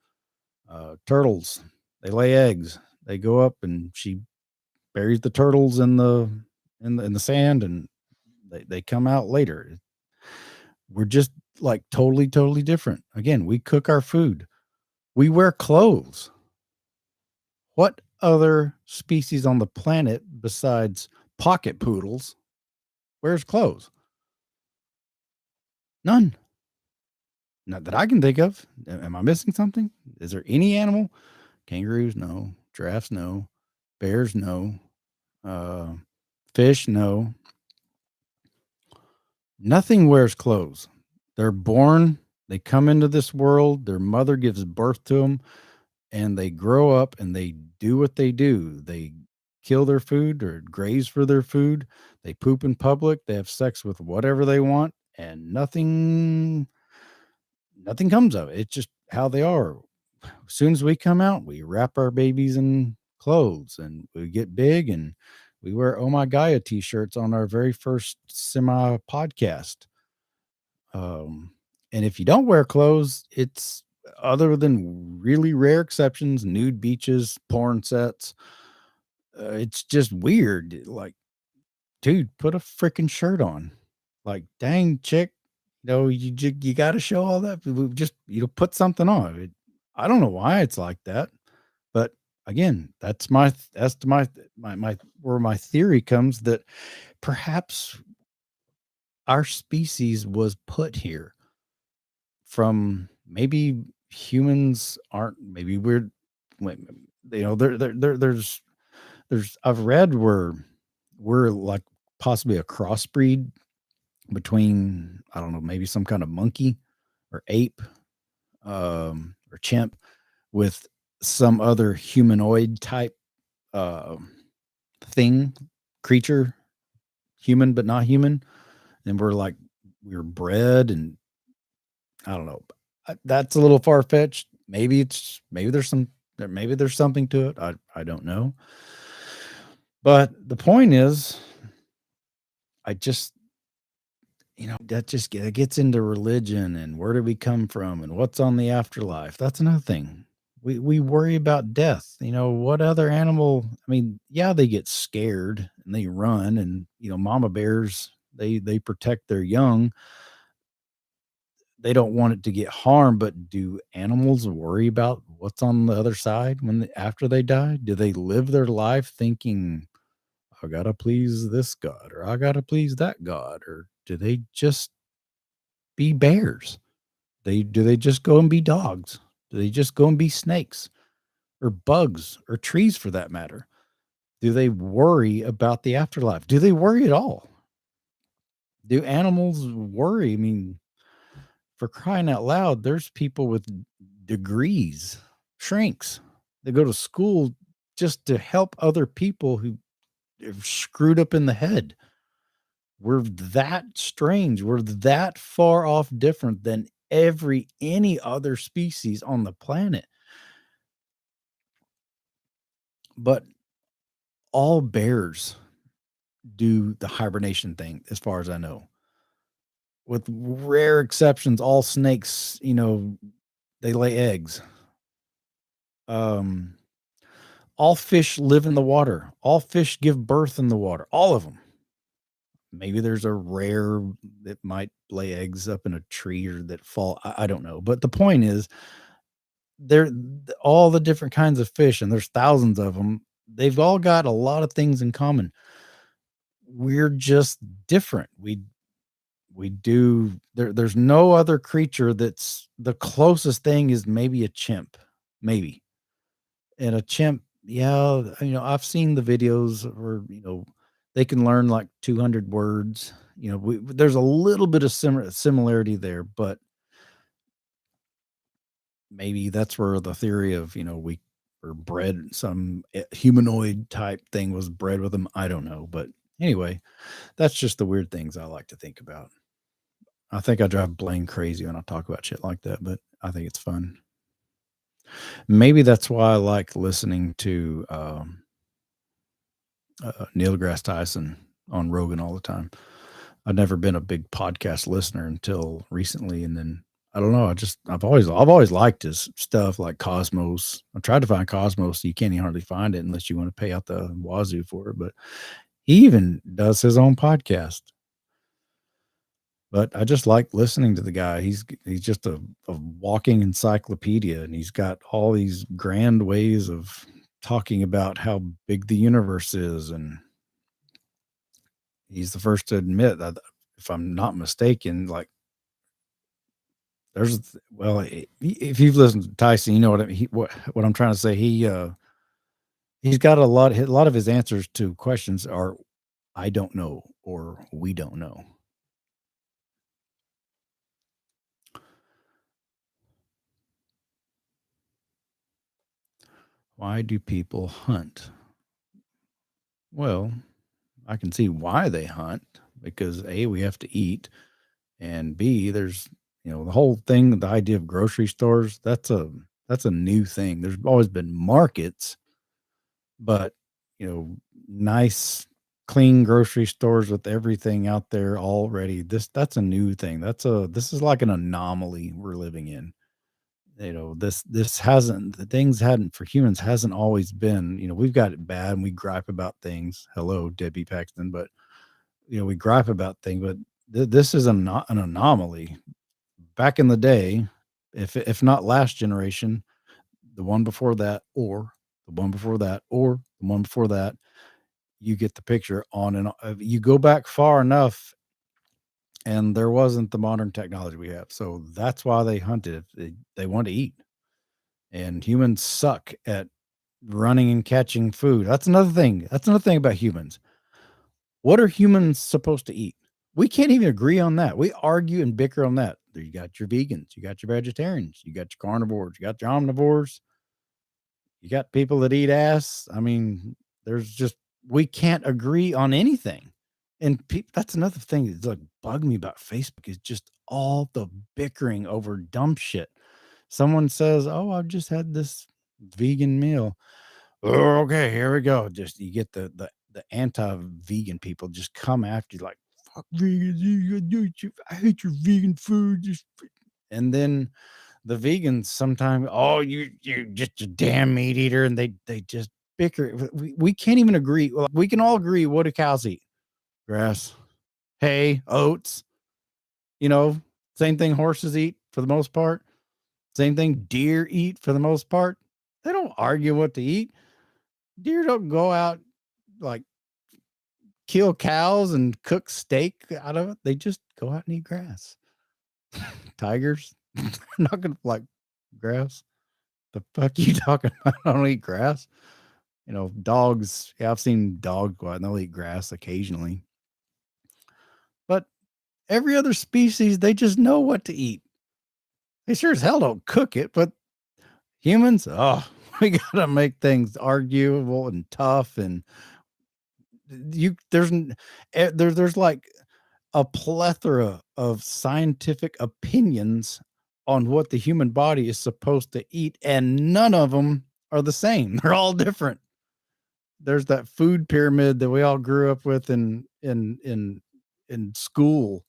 Turtles, they lay eggs. They go up and she buries the turtles in the sand, and they come out later. We're just like totally, totally different. Again, we cook our food. We wear clothes. What other species on the planet besides pocket poodles wears clothes? None. Not that I can think of. Am I missing something? Is there any animal? Kangaroos, no. Giraffes, no. Bears, no. Uh, Fish, no. Nothing wears clothes. They're born, they come into this world, their mother gives birth to them, and they grow up and they do what they do. They kill their food or graze for their food. They poop in public. They have sex with whatever they want, and nothing comes of it. It's just how they are. As soon as we come out, we wrap our babies in clothes and we get big, and we wear Oh My Gaia t-shirts on our very first semi podcast. And if you don't wear clothes, it's, other than really rare exceptions, nude beaches, porn sets, it's just weird. Like, dude, put a freaking shirt on. Like, dang, chick, you got to show all that. Just put something on. I don't know why it's like that, but again, that's my where my theory comes, that perhaps our species was put here from, maybe humans aren't, maybe we're, there's I've read where we're like possibly a crossbreed between, I don't know, maybe some kind of monkey or ape, or chimp, with some other humanoid type uh, thing, creature, human but not human, and we're bred, and I don't know. That's a little far fetched. Maybe there's something to it. I don't know. But the point is, I just, that just it gets into religion and where do we come from and what's on the afterlife. That's another thing. We worry about death. What other animal? I mean, yeah, they get scared and they run, and mama bears, they protect their young. They don't want it to get harmed, but do animals worry about what's on the other side after they die? Do they live their life thinking, I gotta please this god, or I gotta please that god, or do they just be bears? Do they just go and be dogs? Do they just go and be snakes or bugs or trees for that matter? Do they worry about the afterlife? Do they worry at all? Do animals worry? I mean, for crying out loud, there's people with degrees, shrinks, that go to school just to help other people who are screwed up in the head. We're that strange. We're that far off different than any other species on the planet. But all bears do the hibernation thing, as far as I know. With rare exceptions, all snakes, they lay eggs. Um, all fish live in the water. All fish give birth in the water. All of them. Maybe there's a rare that might lay eggs up in a tree or that fall. I don't know. But the point is, they're all the different kinds of fish, and there's thousands of them. They've all got a lot of things in common. We're just different. We do there's no other creature that's the closest thing is maybe a chimp, maybe. And a chimp, yeah, I've seen the videos where, They can learn like 200 words. There's a little bit of similarity there, but maybe that's where the theory of, we were bred, some humanoid type thing was bred with them. I don't know. But anyway, that's just the weird things I like to think about. I think I drive Blaine crazy when I talk about shit like that, but I think it's fun. Maybe that's why I like listening to Neil deGrasse Tyson on Rogan all the time. I've never been a big podcast listener until recently, and then I don't know. I've always liked his stuff like Cosmos. I tried to find Cosmos. You can't even hardly find it unless you want to pay out the wazoo for it. But he even does his own podcast. But I just like listening to the guy. He's just a walking encyclopedia, and he's got all these grand ways of talking about how big the universe is, and he's the first to admit that, if I'm not mistaken, like if you've listened to Tyson, you know what I'm trying to say. He's got a lot of his answers to questions are I don't know or we don't know. Why do people hunt? Well, I can see why they hunt, because A, we have to eat, and B, there's, the whole thing, the idea of grocery stores, that's a new thing. There's always been markets, but, nice clean grocery stores with everything out there already. That's a new thing. This is like an anomaly we're living in. This hasn't the things hadn't for humans hasn't always been, we've got it bad and we gripe about things. Hello, Debbie Paxton, but we gripe about things, but this is an anomaly. Back in the day, if not last generation, the one before that, or the one before that, or the one before that, you get the picture. On and you go back far enough, and there wasn't the modern technology we have. So that's why they hunted. They want to eat, and humans suck at running and catching food. That's another thing. That's another thing about humans. What are humans supposed to eat? We can't even agree on that. We argue and bicker on that. You got your vegans, you got your vegetarians, you got your carnivores, you got your omnivores, you got people that eat ass. I mean, we can't agree on anything. And that's another thing that's like bug me about Facebook is just all the bickering over dumb shit. Someone says, "Oh, I've just had this vegan meal." Oh, okay, here we go. Just you get the anti-vegan people just come after you like, fuck vegans, I hate your vegan food. And then the vegans sometimes, oh, you just a damn meat eater, and they just bicker. We can't even agree. Well, we can all agree, what do cows eat? Grass, hay, oats, same thing horses eat for the most part. Same thing deer eat for the most part. They don't argue what to eat. Deer don't go out like kill cows and cook steak out of it. They just go out and eat grass. Tigers, not gonna like grass. The fuck you talking about? I don't eat grass. Dogs. Yeah, I've seen dogs go out and they'll eat grass occasionally. But every other species, they just know what to eat. They sure as hell don't cook it, but humans, oh, we gotta make things arguable and tough, and there's like a plethora of scientific opinions on what the human body is supposed to eat, and none of them are the same. They're all different. There's that food pyramid that we all grew up with in school.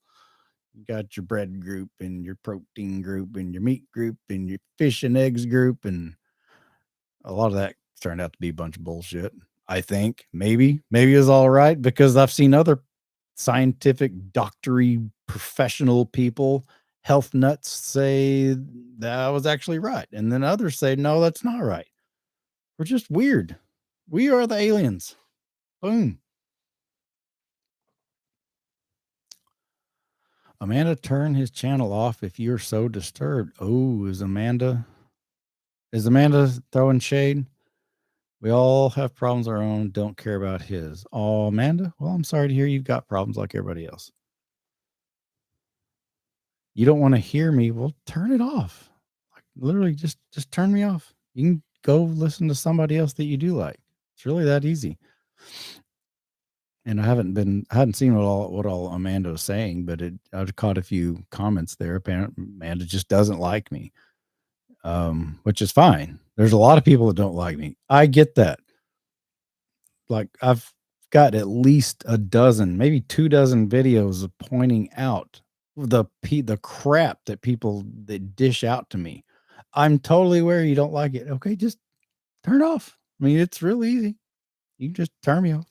You got your bread group and your protein group and your meat group and your fish and eggs group, and a lot of that turned out to be a bunch of bullshit. I think maybe it's all right, because I've seen other scientific, doctory, professional people, health nuts, say that was actually right, and then others say no, that's not right. We're just weird. We are the aliens. Boom. Amanda, turn his channel off if you're so disturbed. Oh, is Amanda throwing shade? We all have problems of our own, don't care about his. Oh, Amanda, well, I'm sorry to hear you've got problems like everybody else. You don't want to hear me, well, turn it off. Like literally just turn me off. You can go listen to somebody else that you do like. It's really that easy. And I hadn't seen what all Amanda was saying, but I've caught a few comments there. Apparently, Amanda just doesn't like me, which is fine. There's a lot of people that don't like me. I get that. Like I've got at least a dozen, maybe 2 dozen videos of pointing out the crap that people that dish out to me. I'm totally aware you don't like it. Okay, just turn it off. I mean, it's real easy. You can just turn me off.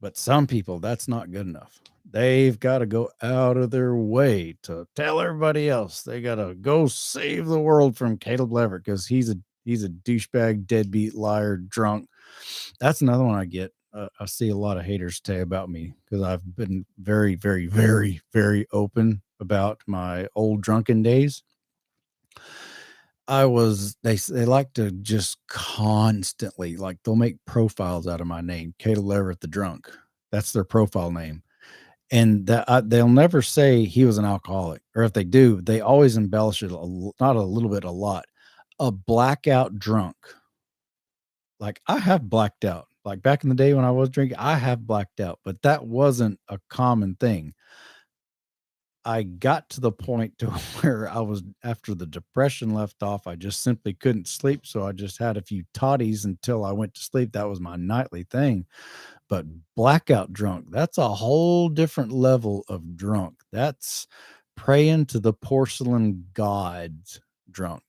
But some people, that's not good enough. They've got to go out of their way to tell everybody else. They got to go save the world from Caleb Leverett because he's a douchebag, deadbeat, liar, drunk. That's another one I get. I see a lot of haters say about me because I've been very, very, very, very open about my old drunken days. They like to just constantly, like, they'll make profiles out of my name, Caleb Leverett the drunk. That's their profile name. And they'll never say he was an alcoholic, or if they do, they always embellish it not a little bit, a lot. A blackout drunk. Like, I have blacked out. Like, back in the day when I was drinking, I have blacked out, but that wasn't a common thing. I got to the point to where I was after the depression left off, I just simply couldn't sleep, so I just had a few toddies until I went to sleep. That was my nightly thing. But blackout drunk, that's a whole different level of drunk. That's praying to the porcelain gods drunk.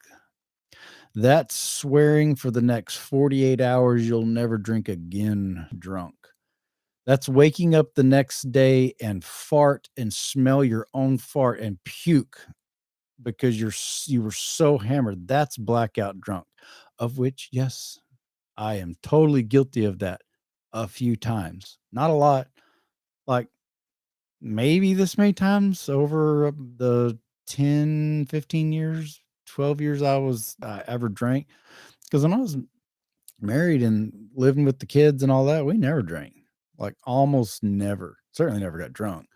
That's swearing for the next 48 hours you'll never drink again drunk. That's waking up the next day and fart and smell your own fart and puke because you were so hammered. That's blackout drunk, of which, yes, I am totally guilty of that a few times. Not a lot, like maybe this many times over the 10, 15 years, 12 years I ever drank. Because when I was married and living with the kids and all that, we never drank. Like almost never. Certainly never got drunk.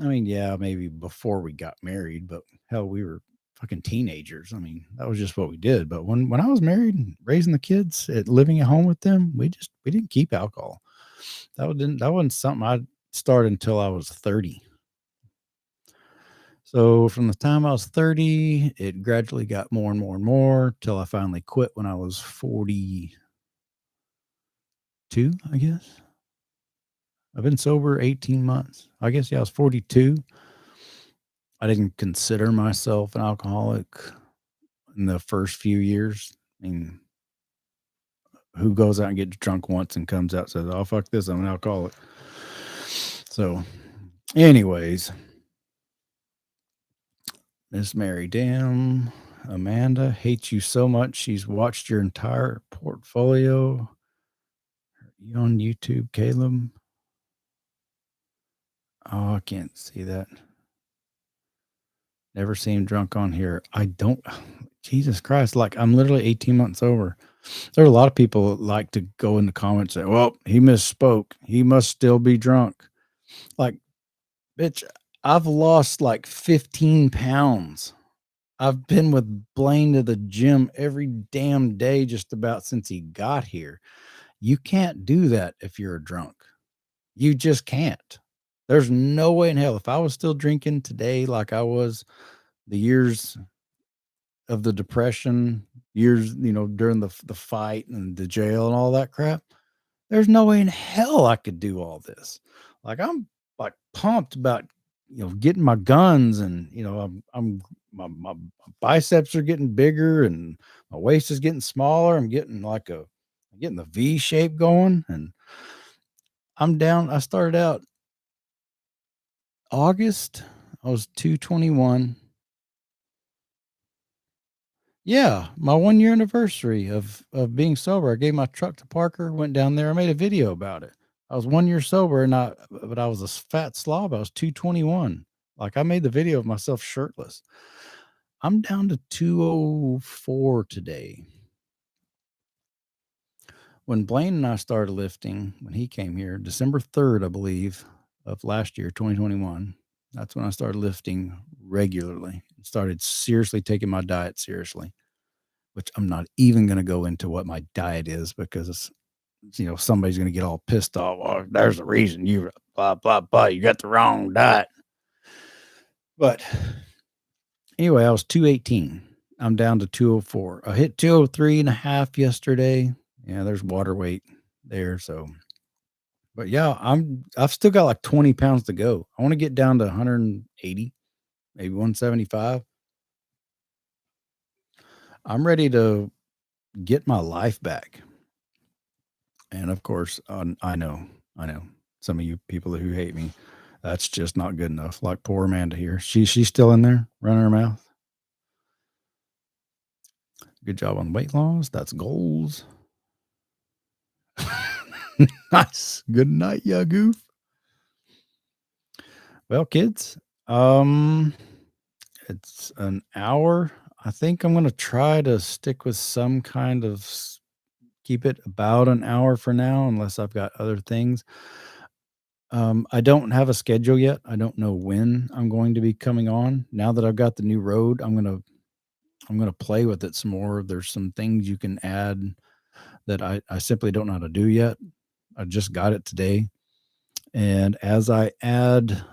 I mean, yeah, maybe before we got married, but hell, we were fucking teenagers. I mean, that was just what we did. But when I was married and raising the kids, living at home with them, we didn't keep alcohol. That wasn't something I started until I was 30. So from the time I was 30, it gradually got more and more and more till I finally quit when I was 42, I guess. I've been sober 18 months. I guess, yeah, I was 42. I didn't consider myself an alcoholic in the first few years. I mean, who goes out and gets drunk once and comes out and says, "Oh, fuck this, I'm an alcoholic." So, anyways, Miss Mary, damn, Amanda hates you so much. She's watched your entire portfolio. You on YouTube, Caleb? Oh, I can't see that. Never seen him drunk on here. I don't. Jesus Christ! Like I'm literally 18 months over. There are a lot of people that like to go in the comments and say, "Well, he misspoke. He must still be drunk." Like, bitch, I've lost like 15 pounds. I've been with Blaine to the gym every damn day just about since he got here. You can't do that if you're a drunk. You just can't. There's no way in hell. If I was still drinking today like I was the years of the depression, years, during the fight and the jail and all that crap, there's no way in hell I could do all this. Like I'm like pumped about getting my guns and I'm my biceps are getting bigger and my waist is getting smaller. I'm getting the V shape going and I'm down. I started out August. I was 221. Yeah, my 1 year anniversary of being sober. I gave my truck to Parker, went down there, I made a video about it. I was 1 year sober but I was a fat slob. I was 221. Like I made the video of myself shirtless. I'm down to 204 today. When Blaine and I started lifting, when he came here, December 3rd, I believe, of last year, 2021, that's when I started lifting regularly and started seriously taking my diet seriously, which I'm not even going to go into what my diet is because somebody's going to get all pissed off. Oh, there's the reason you blah, blah, blah. You got the wrong diet. But anyway, I was 218. I'm down to 204. I hit 203.5 yesterday. Yeah, there's water weight there. So, but yeah, I've still got like 20 pounds to go. I want to get down to 180, maybe 175. I'm ready to get my life back. And of course, I know some of you people who hate me. That's just not good enough. Like poor Amanda here. She's still in there running her mouth. Good job on weight loss. That's goals. Nice. Good night, ya goof. Well, kids, it's an hour. I think I'm gonna try to stick with some kind of keep it about an hour for now, unless I've got other things. I don't have a schedule yet. I don't know when I'm going to be coming on. Now that I've got the new road, I'm gonna play with it some more. There's some things you can add that I simply don't know how to do yet. I just got it today. And as I add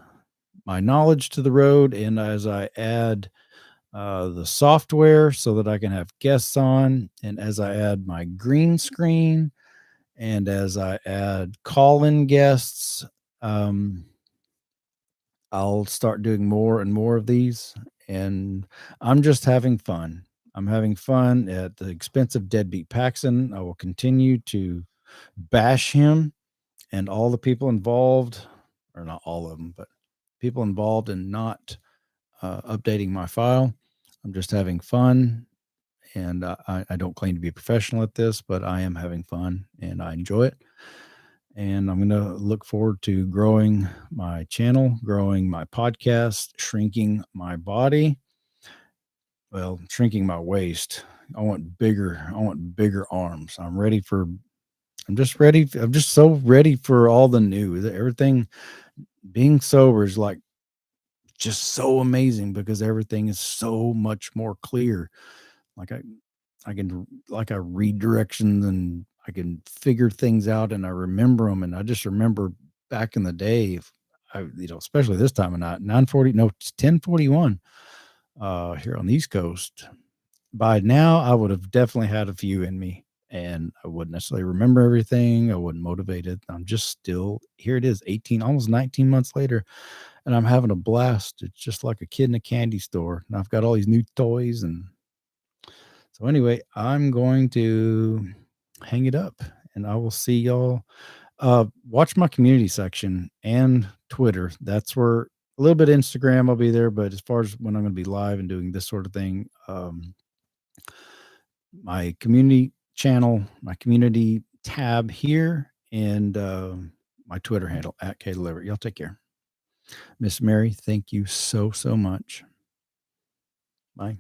my knowledge to the road and as I add the software so that I can have guests on, and as I add my green screen, and as I add call in guests, um, I'll start doing more and more of these. And I'm just having fun. I'm having fun at the expense of Deadbeat Paxson. I will continue to bash him and all the people involved, or not all of them, but people involved in not updating my file. I'm just having fun. And I don't claim to be a professional at this, but I am having fun and I enjoy it. And I'm going to look forward to growing my channel, growing my podcast, shrinking my body. Well, shrinking my waist. I want bigger arms. I'm just ready. I'm just so ready for all the new. Everything being sober is like just so amazing because everything is so much more clear. Like I read directions and I can figure things out and I remember them. And I just remember back in the day, especially this time of night, 9:40, no, it's 10:41 here on the East Coast. By now, I would have definitely had a few in me and I wouldn't necessarily remember everything. I wasn't motivated. I'm just still here. It is 18, almost 19 months later, and I'm having a blast. It's just like a kid in a candy store. And I've got all these new toys. And so, anyway, I'm going to hang it up and I will see y'all. Watch my community section and Twitter. That's where a little bit of Instagram I'll be there, but as far as when I'm going to be live and doing this sort of thing, my community channel, my community tab here, and my Twitter handle at K Leverett. Y'all take care. Miss Mary, thank you so much. Bye.